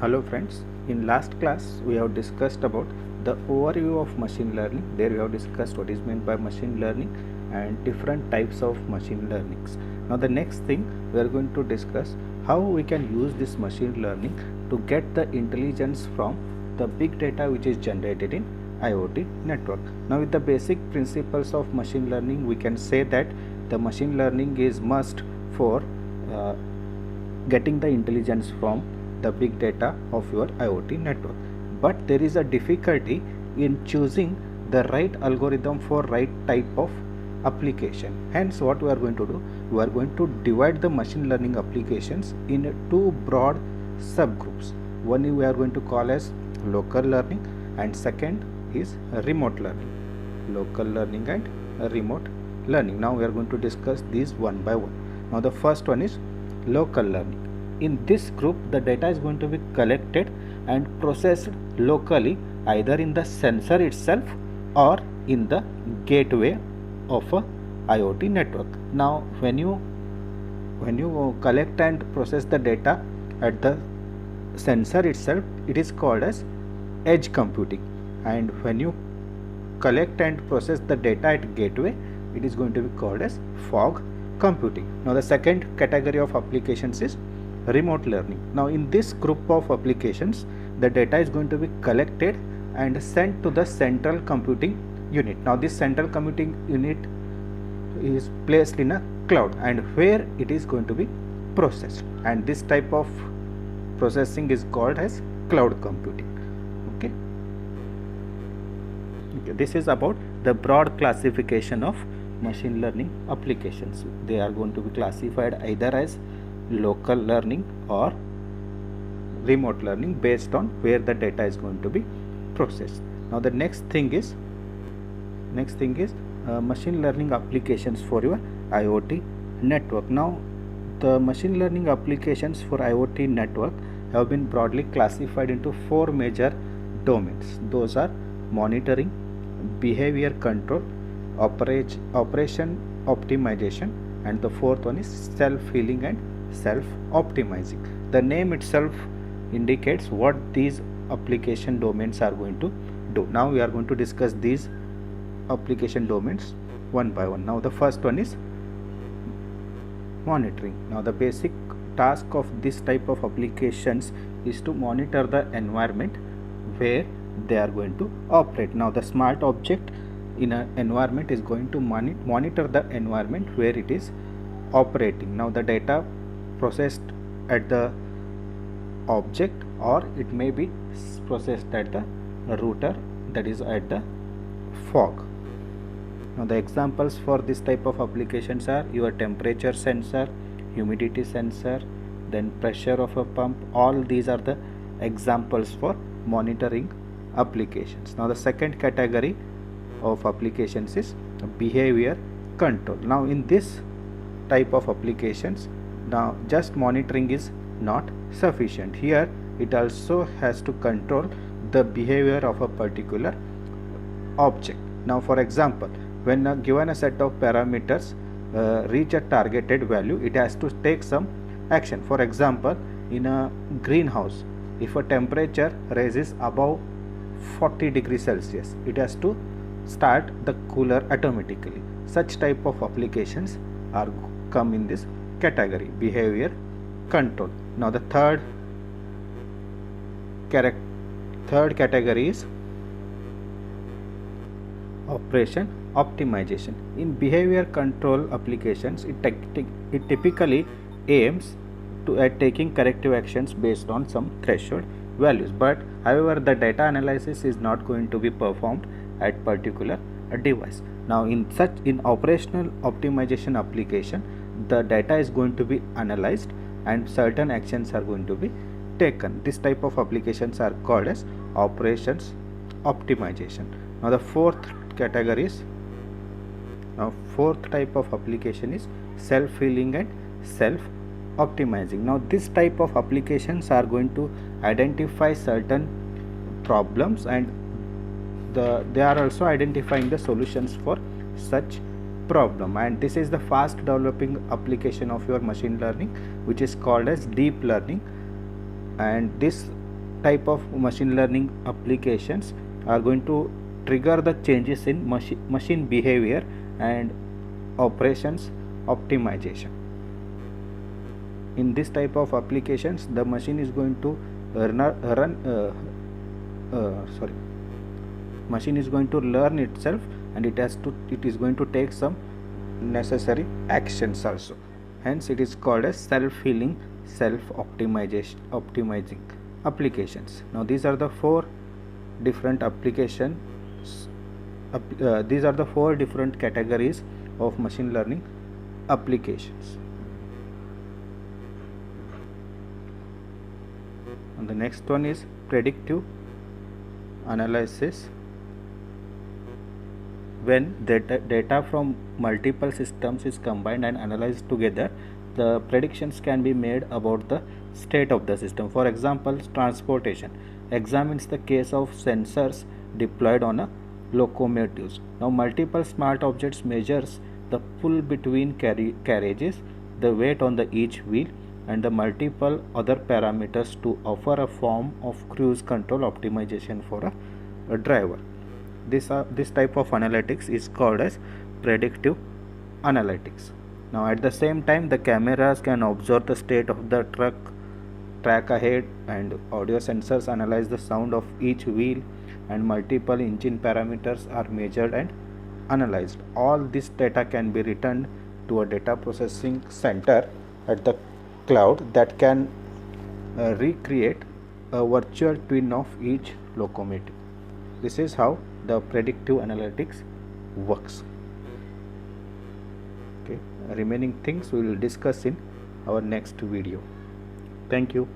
Hello friends, in last class we have discussed about the overview of machine learning. There we have discussed what is meant by machine learning and different types of machine learnings. Now the next thing we are going to discuss how we can use this machine learning to get the intelligence from the big data which is generated in IoT network. Now with the basic principles of machine learning, we can say that the machine learning is must for getting the intelligence from the big data of your IoT network. But there is a difficulty in choosing the right algorithm for right type of application. Hence what we are going to do, we are going to divide the machine learning applications in two broad subgroups. One we are going to call as local learning and second is remote learning. Local learning and remote learning. Now we are going to discuss these one by one. Now the first one is local learning. In this group, the data is going to be collected and processed locally, either in the sensor itself or in the gateway of a IoT network. Now when you collect and process the data at the sensor itself, it is called as edge computing, and when you collect and process the data at gateway, it is going to be called as fog computing. Now the second category of applications is remote learning. Now in this group of applications, the data is going to be collected and sent to the central computing unit. Now this central computing unit is placed in a cloud and where it is going to be processed, and this type of processing is called as cloud computing. Okay, this is about the broad classification of machine learning applications. They are going to be classified either as local learning or remote learning based on where the data is going to be processed. Now the next thing is machine learning applications for your IoT network. Now the machine learning applications for IoT network have been broadly classified into four major domains. Those are monitoring, behavior control, operation optimization, and the fourth one is self-healing and self-optimizing. The name itself indicates what these application domains are going to do. Now we are going to discuss these application domains one by one. Now the first one is monitoring. Now the basic task of this type of applications is to monitor the environment where they are going to operate. Now the smart object in an environment is going to monitor the environment where it is operating. Now the data processed at the object, or it may be processed at the router, that is at the fog. Now the examples for this type of applications are your temperature sensor, humidity sensor, then pressure of a pump. All these are the examples for monitoring applications. Now the second category of applications is behavior control. Now in this type of applications, now just monitoring is not sufficient. Here it also has to control the behavior of a particular object. Now for example, when given a set of parameters reach a targeted value, it has to take some action. For example, in a greenhouse, if a temperature rises above 40 degrees Celsius, it has to start the cooler automatically. Such type of applications are come in this category, behavior control. Now the third category is operation optimization. In behavior control applications, it typically aims at taking corrective actions based on some threshold values, but however the data analysis is not going to be performed at particular device. Now in operational optimization application, the data is going to be analyzed and certain actions are going to be taken. This type of applications are called as operations optimization. Now the fourth type of application is self-healing and self-optimizing. Now this type of applications are going to identify certain problems, and they are also identifying the solutions for such problem, and this is the fast developing application of your machine learning, which is called as deep learning, and this type of machine learning applications are going to trigger the changes in machine behavior and operations optimization. In this type of applications, the machine is going to machine is going to learn itself, and it is going to take some necessary actions also. Hence it is called as self-healing, optimizing applications. Now these are the four different applications. These are the four different categories of machine learning applications. And the next one is predictive analysis. When data from multiple systems is combined and analyzed together, the predictions can be made about the state of the system. For example, transportation examines the case of sensors deployed on a locomotives. Now multiple smart objects measures the pull between carriages, the weight on the each wheel, and the multiple other parameters to offer a form of cruise control optimization for a driver. This type of analytics is called as predictive analytics. Now at the same time, the cameras can observe the state of the track ahead, and audio sensors analyze the sound of each wheel, and multiple engine parameters are measured and analyzed. All this data can be returned to a data processing center at the cloud that can recreate a virtual twin of each locomotive. This is how the predictive analytics works. Okay, remaining things we will discuss in our next video. Thank you.